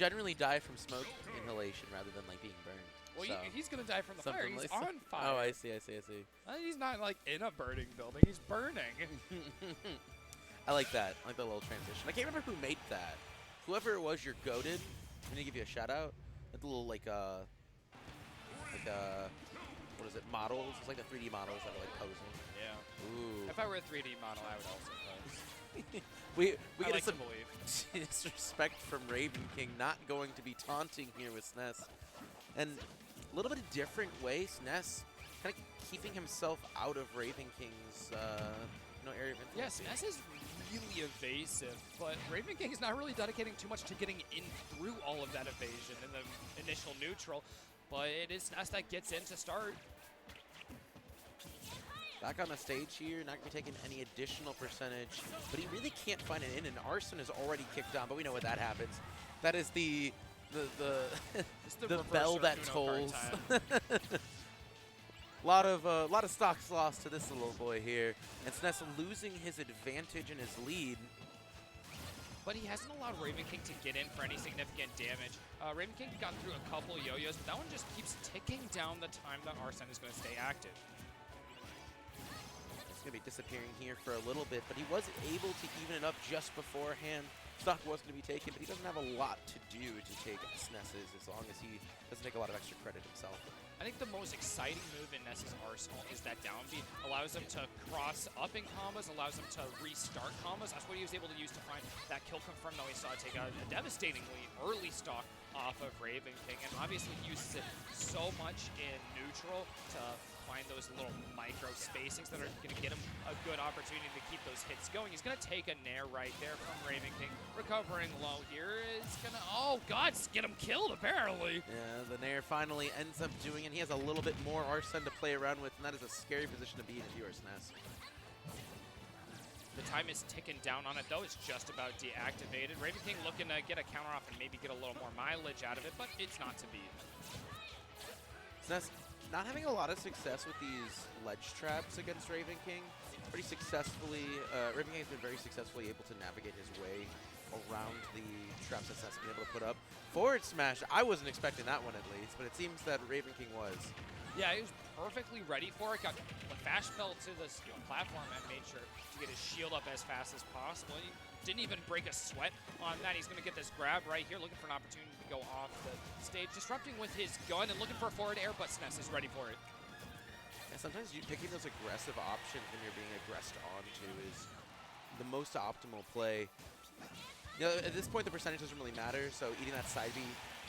generally die from smoke inhalation rather than like being burned. Well, so, he's gonna die from the fire. something He's like on fire. Oh, I see, I see, I see. He's not like in a burning building. He's burning. I like that. I like the little transition. I can't remember who made that. Whoever it was, you're goated. I'm gonna give you a shout out. That little like what is it? Models. It's like the 3D models that are like posing. Yeah. Ooh. If I were a 3D model, I would also pose. we I get like some to believe. disrespect from Ravenking, not going to be taunting here with S.N.E.S.s. And a little bit of different way, S.N.E.S.s kind of keeping himself out of Ravenking's area of influence. Yes, Ness is really evasive, but Ravenking is not really dedicating too much to getting in through all of that evasion in the initial neutral, but it is Ness that gets in to start. Back on the stage here, not going to be taking any additional percentage, but he really can't find it in, and Arson is already kicked on, but we know what that happens. That is the bell that tolls. lot of stocks lost to this little boy here, and S.N.E.S.s losing his advantage and his lead. But he hasn't allowed Ravenking to get in for any significant damage. Ravenking got through a couple yo-yos, but that one just keeps ticking down the time that Arsene is going to stay active. He's going to be disappearing here for a little bit, but he was able to even it up just beforehand. Stock was going to be taken, but he doesn't have a lot to do to take S.N.E.S.s as long as he doesn't take a lot of extra credit himself. I think the most exciting move in Ness's arsenal is that down B. Allows him to cross up in combos, allows him to restart combos. That's what he was able to use to find that kill confirm, though he saw take a devastatingly early stock off of Ravenking, and obviously uses it so much in neutral to find those little micro spacings that are going to get him a good opportunity to keep those hits going. He's going to take a nair right there from Ravenking. Recovering low here is going to, oh god, get him killed apparently. Yeah, the nair finally ends up doing it. He has a little bit more Arsene to play around with, and that is a scary position to be in if you are S.N.E.S.s. The time is ticking down on it, though. It's just about deactivated. Ravenking looking to get a counter off and maybe get a little more mileage out of it, but it's not to be. S.N.E.S.s not having a lot of success with these ledge traps against Ravenking. Pretty successfully, Ravenking has been very successfully able to navigate his way around the traps that S.N.E.S.s been able to put up. Forward smash, I wasn't expecting that one at least, but it seems that Ravenking was. Yeah, he was perfectly ready for it. Got fast fell to the platform and made sure to get his shield up as fast as possible. He didn't even break a sweat on that. He's going to get this grab right here, looking for an opportunity to go off the stage, disrupting with his gun and looking for a forward air, but S.N.E.S.s is ready for it. Yeah, sometimes picking those aggressive options when you're being aggressed onto is the most optimal play. You know, at this point, the percentage doesn't really matter, so eating that side B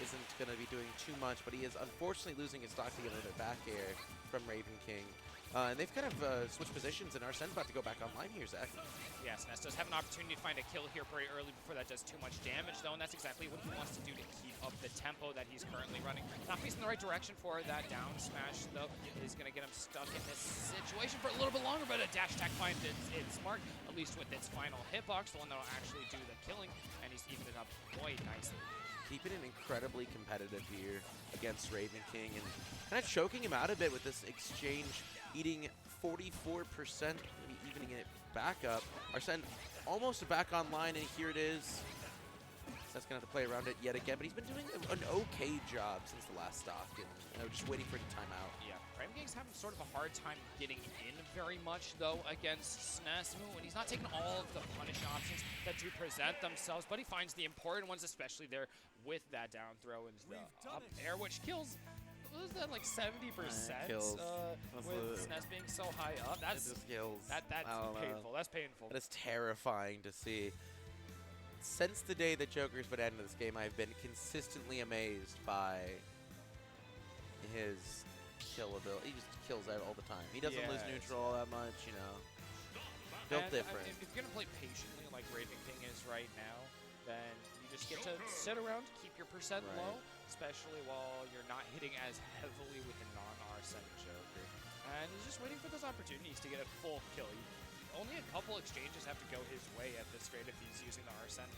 isn't going to be doing too much, but he is unfortunately losing his stock to get another back air from Ravenking. And they've kind of switched positions, and Arsene's about to go back online here, Zach. Yes, S.N.E.S.s does have an opportunity to find a kill here pretty early before that does too much damage, though, and that's exactly what he wants to do to keep up the tempo that he's currently running. Not facing the right direction for that down smash, though, is going to get him stuck in this situation for a little bit longer, but a dash attack finds it smart, at least with its final hitbox, the one that will actually do the killing, and he's evened it up quite nicely. Keeping it incredibly competitive here against Ravenking and kind of choking him out a bit with this exchange, eating 44%, maybe evening it back up. Arsene almost back online, and here it is. So that's going to have to play around it yet again, but he's been doing an okay job since the last stock, and just waiting for it to time out. Yeah, Ravenging's having sort of a hard time getting in very much, though, against S.N.E.S.s, and he's not taking all of the punish options that do present themselves, but he finds the important ones, especially there with that down throw and the up air, which kills. What was that, like 70%? With S.N.E.S.s being so high up. That's painful. That's painful. That is terrifying to see. Since the day that Joker's been added to this game, I've been consistently amazed by his kill ability. He just kills out all the time. He doesn't lose neutral all that much, you know. Built different. If you're going to play patiently like Ravenking is right now, then you just get to sit around, keep your percent low, especially while you're not hitting as heavily with the non-Arsene Joker. And he's just waiting for those opportunities to get a full kill. Only a couple exchanges have to go his way at this rate if he's using the Arsene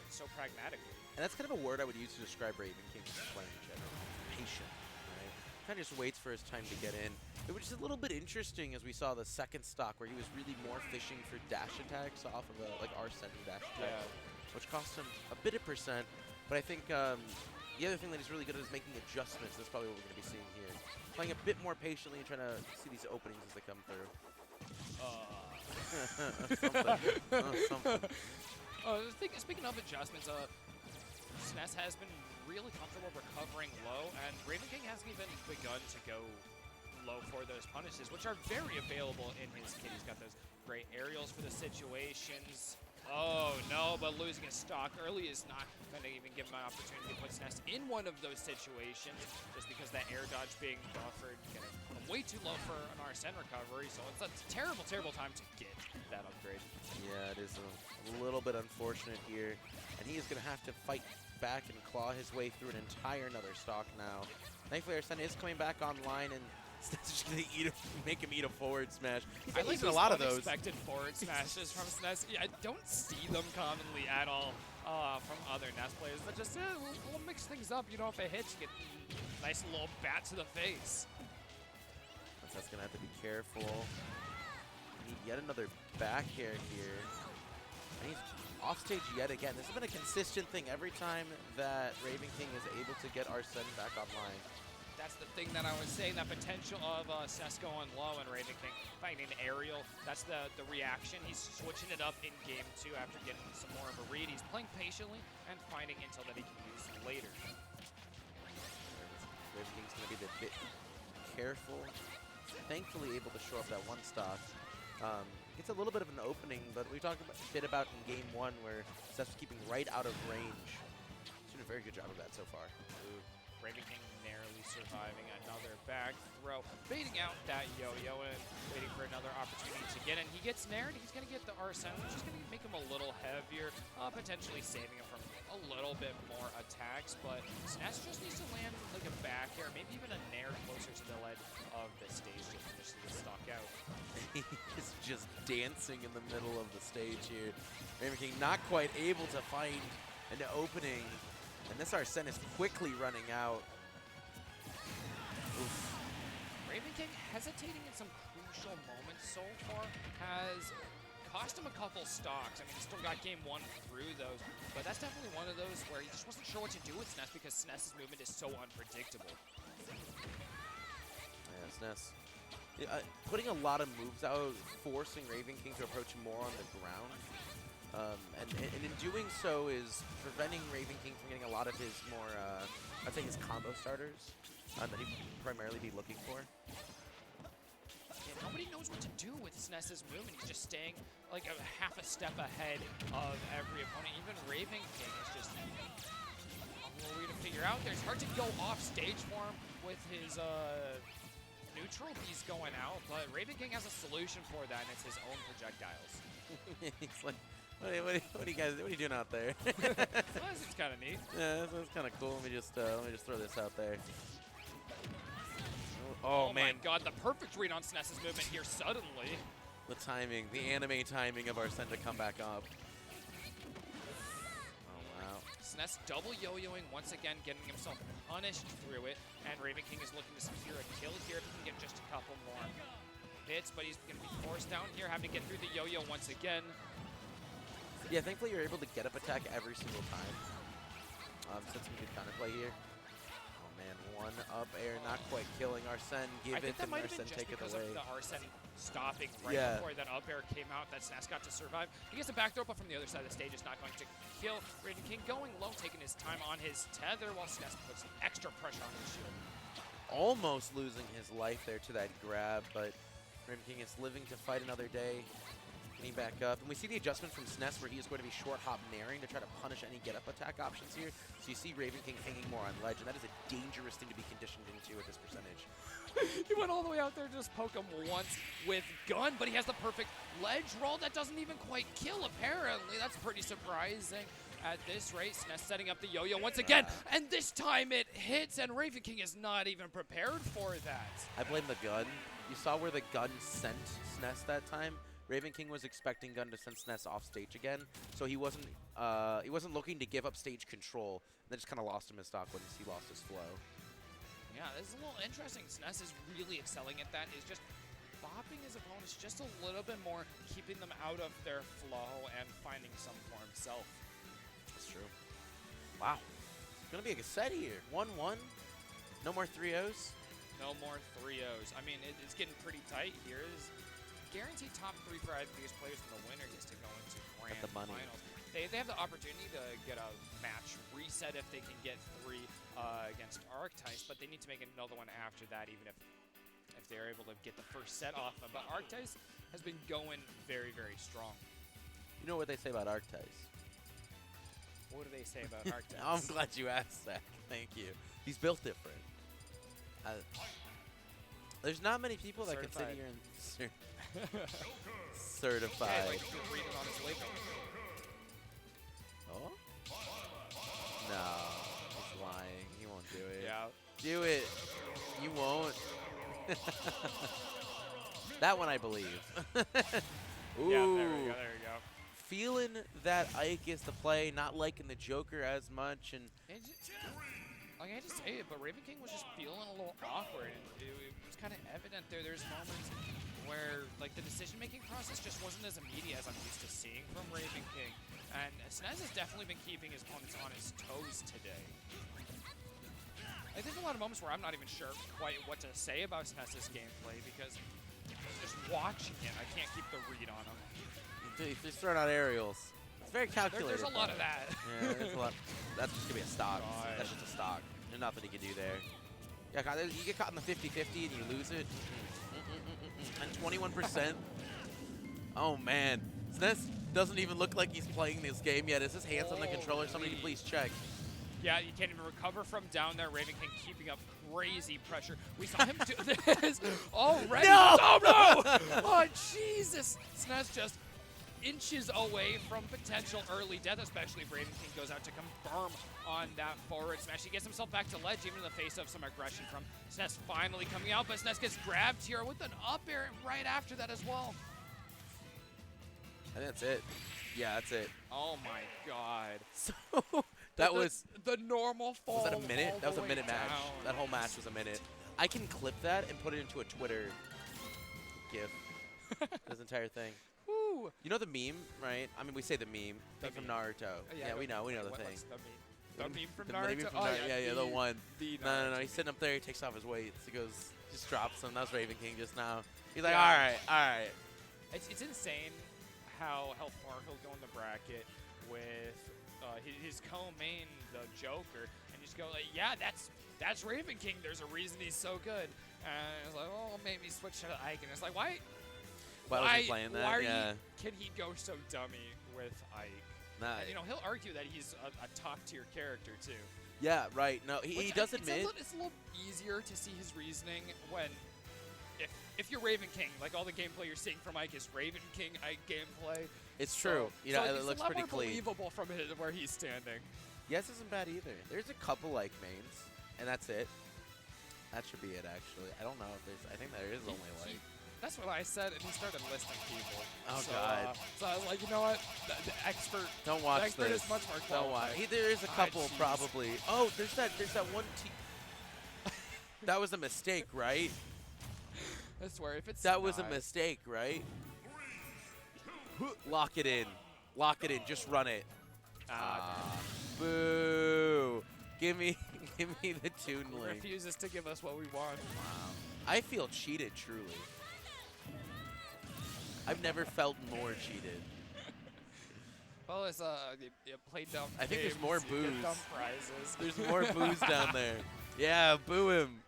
so pragmatically. And that's kind of a word I would use to describe Ravenking's playing in general. Patient, right? Kind of just waits for his time to get in. It was just a little bit interesting as we saw the second stock where he was really more fishing for dash attacks off of a Arsene dash attack, which cost him a bit of percent. But I think the other thing that he's really good at is making adjustments. That's probably what we're going to be seeing here. Playing a bit more patiently and trying to see these openings as they come through. Something. Speaking of adjustments, S.N.E.S. has been really comfortable recovering low, and Ravenking hasn't even begun to go low for those punishes, which are very available in his kit. He's got those great aerials for the situations. Oh no, but losing his stock early is not going to even give him an opportunity to put S.N.E.S. in one of those situations, just because that air dodge being buffered, getting way too low for an RSN recovery, so it's a terrible, terrible time to get that upgrade. Yeah, it is a little bit unfortunate here, and he is going to have to fight back and claw his way through an entire another stock now. Thankfully, our son is coming back online, and S.N.E.S. is just going to make him eat a forward smash. I like a lot of those unexpected forward smashes from S.N.E.S. Yeah, I don't see them commonly at all from other Ness players. But just, we'll mix things up. You know, if it hits, you get a nice little bat to the face. That's going to have to be careful. Need yet another back air here. And he's off stage yet again. This has been a consistent thing every time that Ravenking is able to get Arsene back online. That's the thing that I was saying, that potential of S.N.E.S. going low and Ravenking finding an aerial. That's the reaction. He's switching it up in game 2 after getting some more of a read. He's playing patiently and finding intel that he can use later. Ravenking's going to be a bit careful. Thankfully able to show up that one stock. Gets a little bit of an opening, but we talked a bit about in game 1 where S.N.E.S. was keeping right out of range. He's doing a very good job of that so far. Ooh, Ravenking narrowly surviving another back throw, baiting out that yo-yo and waiting for another opportunity to get in. He gets nared, he's going to get the Arsene, which is going to make him a little heavier, potentially saving him from a little bit more attacks, but S.N.E.S. just needs to land like a back air, maybe even a nair closer to the ledge of the stage to finish the stock out. He's just dancing in the middle of the stage here. Ravenking not quite able to find an opening, and this Arsene is quickly running out. Oof. Ravenking hesitating in some crucial moments so far has cost him a couple stocks. I mean, he still got game 1 through those, but that's definitely one of those where he just wasn't sure what to do with S.N.E.S. because S.N.E.S.'s movement is so unpredictable. Yeah, S.N.E.S. Putting a lot of moves out, forcing Ravenking to approach more on the ground. And in doing so is preventing Ravenking from getting a lot of his more, I'd say his combo starters that he'd primarily be looking for. Yeah, nobody knows what to do with S.N.E.S.s movement. He's just staying like a half a step ahead of every opponent. Even Ravenking is just a little weird to figure out there. It's hard to go off stage for him with his neutral bees going out, but Ravenking has a solution for that, and it's his own projectiles. He's like, what are you guys? What are you doing out there? Well, this is kind of neat. Yeah, that's kind of cool. Let me just throw this out there. Oh man, my God, the perfect read on S.N.E.S.'s movement here suddenly. The timing, the anime timing of Arsene to come back up. Oh wow. S.N.E.S. double yo-yoing once again, getting himself punished through it, and Ravenking is looking to secure a kill here if he can get just a couple more hits, but he's going to be forced down here, having to get through the yo-yo once again. Yeah, thankfully you're able to get up attack every single time. So that's some good counterplay here. Oh man, one up air, not quite killing Arsene. Give it, and Arsene take it away. I think that might have been just because of the Arsene stopping right before that up air came out that S.N.E.S. got to survive. He gets a back throw, but from the other side of the stage, it's not going to kill. Ravenking going low, taking his time on his tether, while S.N.E.S. puts extra pressure on his shield. Almost losing his life there to that grab, but Ravenking is living to fight another day. Getting back up. And we see the adjustment from S.N.E.S. where he is going to be short hop nairing to try to punish any get up attack options here. So you see Ravenking hanging more on ledge, and that is a dangerous thing to be conditioned into at this percentage. He went all the way out there to just poke him once with gun, but he has the perfect ledge roll that doesn't even quite kill, apparently. That's pretty surprising. At this rate, S.N.E.S. setting up the yo-yo once again, and this time it hits, and Ravenking is not even prepared for that. I blame the gun. You saw where the gun sent S.N.E.S. that time. Ravenking was expecting gun to send S.N.E.S. off stage again, so he wasn't looking to give up stage control. They just kind of lost him his stock when he lost his flow. Yeah, this is a little interesting. S.N.E.S. is really excelling at that. Is just bopping his opponents just a little bit more, keeping them out of their flow and finding some for himself. That's true. Wow. gonna be a set here. 1-1. No more 3-0s. No more 3-0s. I mean, it's getting pretty tight here. Is guaranteed top 3 for either of these players, and the winner gets to go into grand the money. finals. They have the opportunity to get a match reset if they can get 3 against Arctice, but they need to make another one after that, even if they're able to get the first set off them. But Arctice has been going very, very strong. You know what they say about Arctice? What do they say about Arctice? I'm glad you asked that. Thank you. He's built different. There's not many people that can sit here and certified. Yeah, like read it on his label. Oh? No, he's lying. He won't do it. Yeah. Do it. You won't. That one I believe. Ooh. Yeah, there we go. Feeling that Ike is the play, not liking the Joker as much, and I hate to say it, but Ravenking was just feeling a little awkward. And it was kind of evident there. There's moments where like the decision-making process just wasn't as immediate as I'm used to seeing from Ravenking. And S.N.E.S.s has definitely been keeping his opponents on his toes today. Like, there's a lot of moments where I'm not even sure quite what to say about S.N.E.S.s gameplay because just watching it, I can't keep the read on him. he's just throwing out aerials. It's very calculated. There's a lot of that. Yeah, there's a lot. That's just going to be a stock. God. That's just a stock. There's nothing he can do there. Yeah, you get caught in the 50-50 and you lose it. And 21%. Oh, man. S.N.E.S.s doesn't even look like he's playing this game yet. Is his hands on the controller? Somebody please check. Yeah, you can't even recover from down there. Ravenking keeping up crazy pressure. We saw him do this already. No! Oh, no! Oh, Jesus. S.N.E.S.s just inches away from potential early death, especially if Ravenking goes out to confirm on that forward smash. He gets himself back to ledge, even in the face of some aggression from S.N.E.S.s finally coming out, but S.N.E.S.s gets grabbed here with an up air right after that as well. And that's it. Yeah, that's it. Oh, my God. So that was the normal fall. Was that a minute? That was a minute match. Down. That whole match was a minute. I can clip that and put it into a Twitter GIF. This entire thing. Woo. You know the meme, right? I mean, we say the meme. The Thing from meme. Naruto. Yeah, we know the thing. What's the meme? The meme from The Naruto? meme from Naruto. Yeah, the one. The No. He's sitting up there. He takes off his weights. He goes, just drops them. That was Ravenking just now. He's like, Yeah. all right. It's insane how far he'll go in the bracket with his co-main, the Joker, and just go like, yeah, that's Ravenking. There's a reason he's so good. And it's like, oh, maybe switch to Ike. And it's like, why was he playing that? Yeah. Can he go so dummy with Ike? Nah. And, he'll argue that he's a top-tier character, too. Yeah, right. No, he does admit. It's a little easier to see his reasoning when, if you're Ravenking, like all the gameplay you're seeing from Ike is Ravenking Ike gameplay. It's true. You know, it looks pretty clean. It's believable from where he's standing. Yes, isn't bad either. There's a couple Ike mains, and that's it. That should be it, actually. I don't know if there's. I think there is only like. That's what I said, and he started listing people. Oh, so, God. So I was like, you know what? The expert. Don't watch the expert this. is much more Don't watch. qualified. There is a couple jeez. probably. Oh, there's that one team. That was a mistake, right? I swear, if it's That was a mistake, right? Lock it in. Lock it in. Just run it. Boo. Give me the Toon He Link. refuses to give us what we want. Wow. I feel cheated, truly. I've never felt more cheated. Well, it's you play dumb. I think there's games, more you get booze. dumb prizes. There's more booze down there. Yeah, boo him.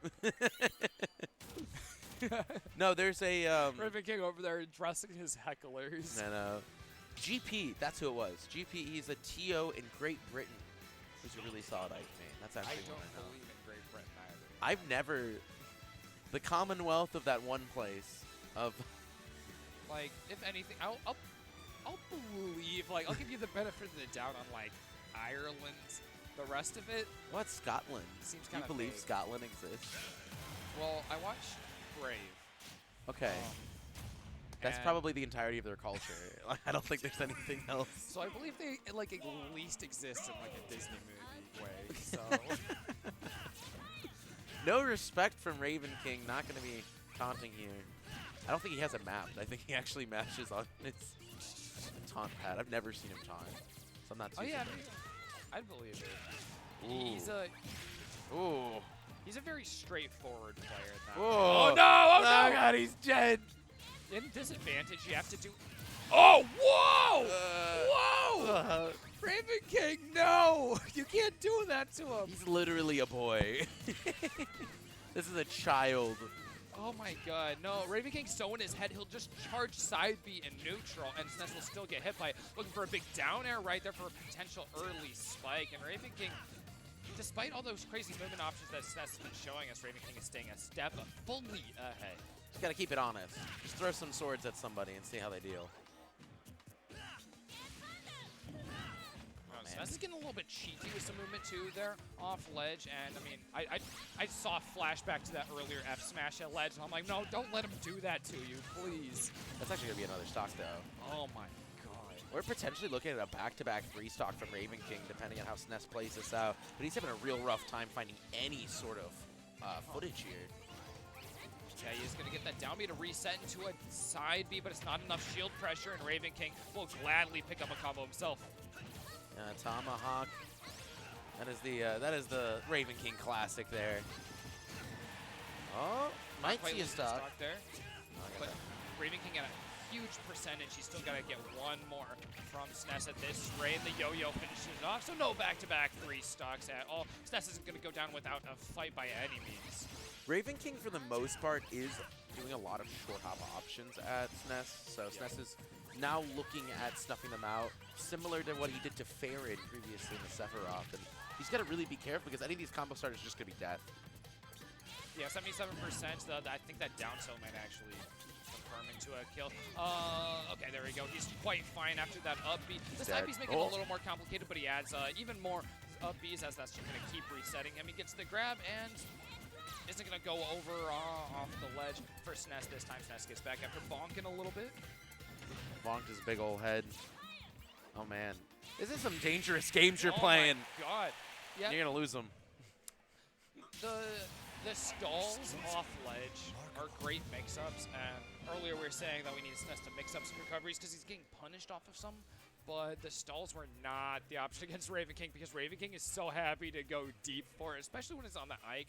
No, there's a Ravenking over there addressing his hecklers. No. GP, that's who it was. GP, he's a TO in Great Britain. He's a really solid Ike man. That's I actually don't what I know. believe in Great Britain either. I've never, the Commonwealth of that one place of. Like, if anything, I'll believe. Like, I'll give you the benefit of the doubt on like Ireland. The rest of it, What's Scotland? seems Do you kind of believe vague. Scotland exists? Well, I watched Brave. Okay. That's probably the entirety of their culture. Like, I don't think there's anything else. So I believe they like at least exist in like a Disney movie way. So No respect from Ravenking. Not going to be taunting here. I don't think he has a map. I think he actually matches on his taunt pad. I've never seen him taunt, so I'm not too oh yeah, surprised. I'd believe it. Ooh. He's a very straightforward player. Oh, no! Oh no! no! God, he's dead. In disadvantage, you have to do. Oh, whoa! Whoa! Ravenking, no! You can't do that to him. He's literally a boy. This is a child. Oh my god, no. Ravenking's so in his head, he'll just charge side B in neutral, and S.N.E.S. will still get hit by it. Looking for a big down air right there for a potential early spike, and Ravenking, despite all those crazy movement options that S.N.E.S. has been showing us, Ravenking is staying a step fully ahead. Just gotta keep it honest. Just throw some swords at somebody and see how they deal. S.N.E.S. is getting a little bit cheeky with some movement too there off ledge, and I mean, I saw a flashback to that earlier F smash at ledge, and I'm like, no, don't let him do that to you, please. That's actually gonna be another stock though. Oh my god. We're potentially looking at a back-to-back 3-stock from Ravenking, depending on how S.N.E.S. plays this out. But he's having a real rough time finding any sort of footage here. Yeah, he's going to get that down B to reset into a side B, but it's not enough shield pressure, and Ravenking will gladly pick up a combo himself. Tomahawk. That is the Ravenking classic there. Oh, might see a stock. There. But Ravenking at a huge percentage. He's still got to get one more from S.N.E.S. at this rate. The yo-yo finishes it off, so no back-to-back 3 stocks at all. S.N.E.S. isn't going to go down without a fight by any means. Ravenking, for the most part, is doing a lot of short hop options at S.N.E.S. So S.N.E.S. is now looking at snuffing them out, similar to what he did to Farron previously in the Sephiroth. And he's got to really be careful because any of these combo starters are just going to be death. Yeah, 77%. I think that down tilt might actually confirm into a kill. Okay, there we go. He's quite fine after that up B. The side B's making it a little more complicated, but he adds even more up Bs as that's just going to keep resetting him. He gets the grab and isn't going to go over off the ledge for S.N.E.S. this time. S.N.E.S. gets back after bonking a little bit. Bonked his big old head. Oh, man. This is some dangerous games you're playing. Oh, my God. Yep. You're going to lose them. The stalls off ledge are great mix-ups, and earlier we were saying that we need S.N.E.S. to mix up some recoveries because he's getting punished off of some, but the stalls were not the option against Ravenking because Ravenking is so happy to go deep for it, especially when it's on the Ike.